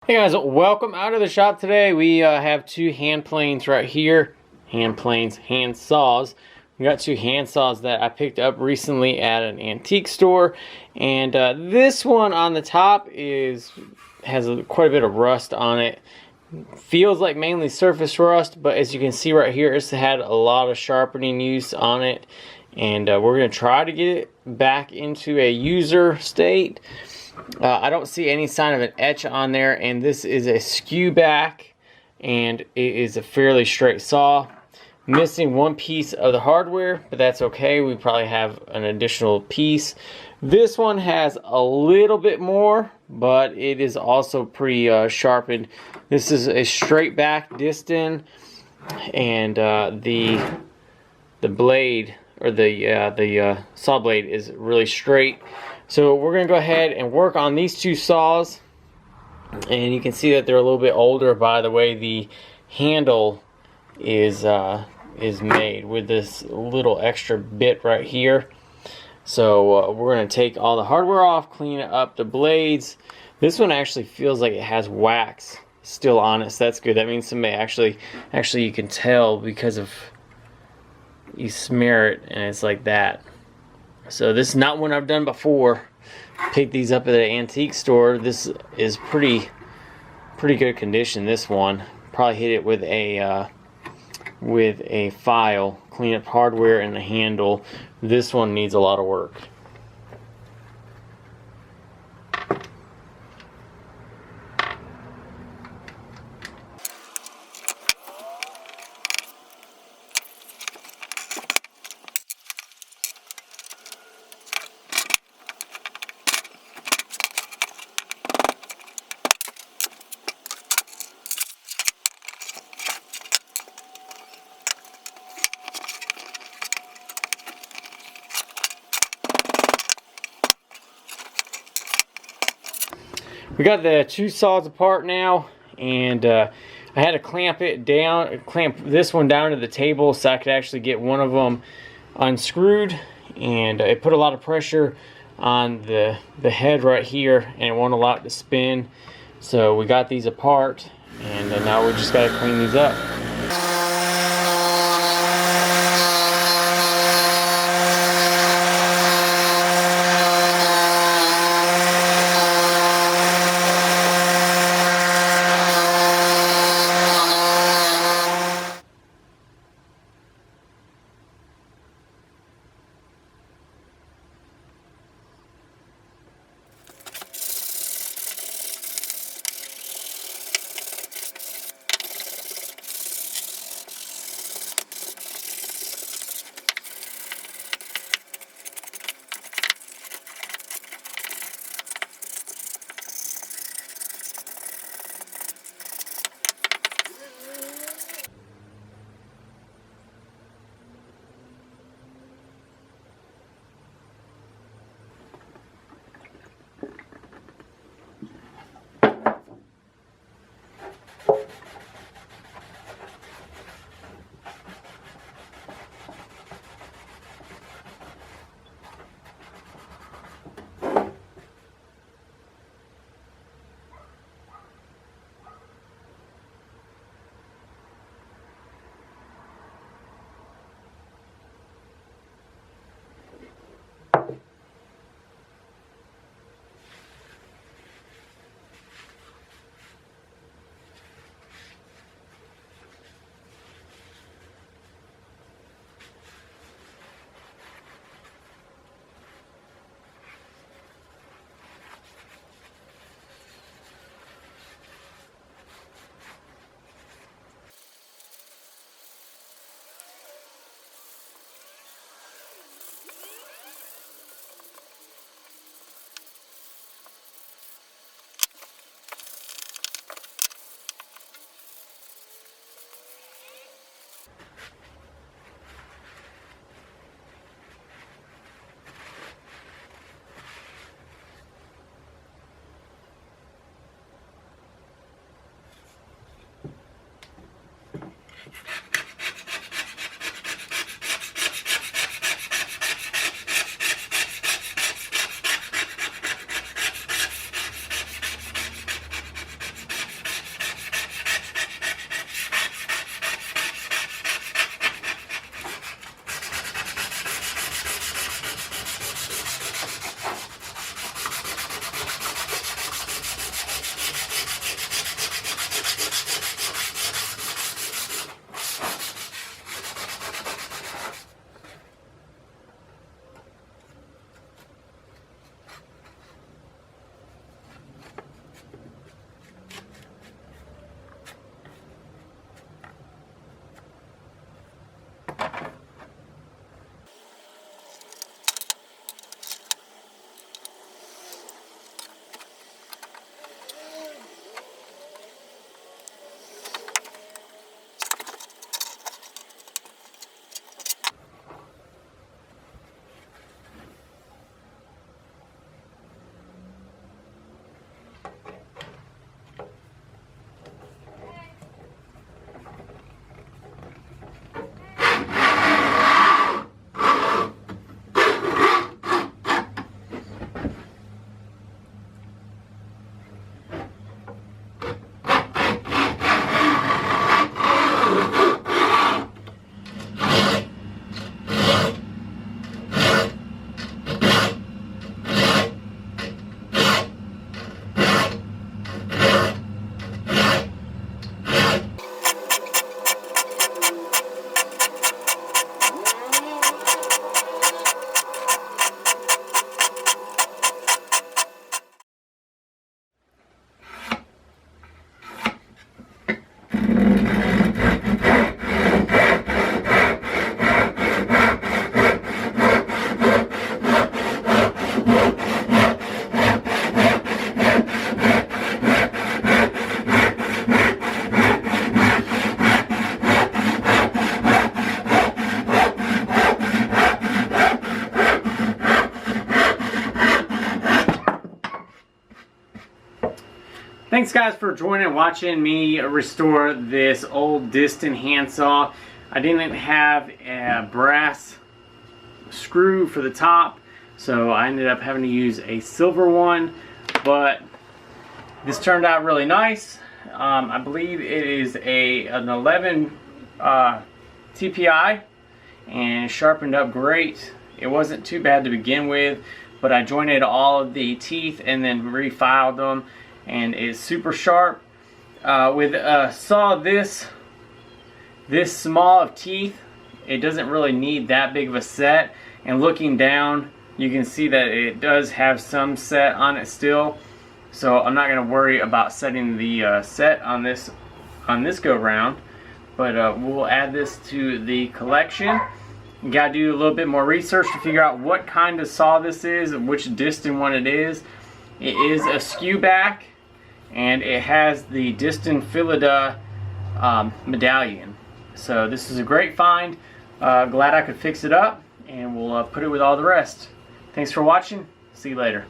Hey guys, welcome out of the shop today. We have two hand planes right here. Hand planes, hand saws. We got two hand saws that I picked up recently at an antique store. And this one on the top has quite a bit of rust on it. Feels like mainly surface rust, but as you can see right here, it's had a lot of sharpening use on it. And we're going to try to get it back into a user state. I don't see any sign of an etch on there, and this is a skew back, and it is a fairly straight saw. Missing one piece of the hardware, but that's okay. We probably have an additional piece. This one has a little bit more, but it is also pretty sharpened. This is a straight back Disston, and the blade, or the saw blade, is really straight. So we're going to go ahead and work on these two saws, and you can see that they're a little bit older by the way the handle is made with this little extra bit right here. So we're going to take all the hardware off, clean up the blades. This one actually feels like it has wax still on it, so that's good. That means somebody actually you can tell because of you smear it and it's like that. So this is not one I've done before. Picked these up at an antique store. This is pretty good condition. This one probably hit it with a file, clean up hardware and the handle. This one needs a lot of work. We got the two saws apart now, and I had to clamp this one down to the table so I could actually get one of them unscrewed, and it put a lot of pressure on the head right here, and it won't allow it to spin. So we got these apart, and now we just got to clean these up. Thanks guys for joining and watching me restore this old Disston handsaw. I didn't have a brass screw for the top, so I ended up having to use a silver one, but this turned out really nice. I believe it is an 11 TPI and sharpened up great. It wasn't too bad to begin with, but I jointed all of the teeth and then refiled them, and it's super sharp. With a saw this small of teeth, it doesn't really need that big of a set, and looking down you can see that it does have some set on it still, so I'm not going to worry about setting the set on this go round, but we'll add this to the collection. You got to do a little bit more research to figure out what kind of saw this is and which Disston one it is. It is a Skew back, and it has the Disston Philida medallion. So this is a great find. Glad I could fix it up, and we'll put it with all the rest. Thanks for watching. See you later.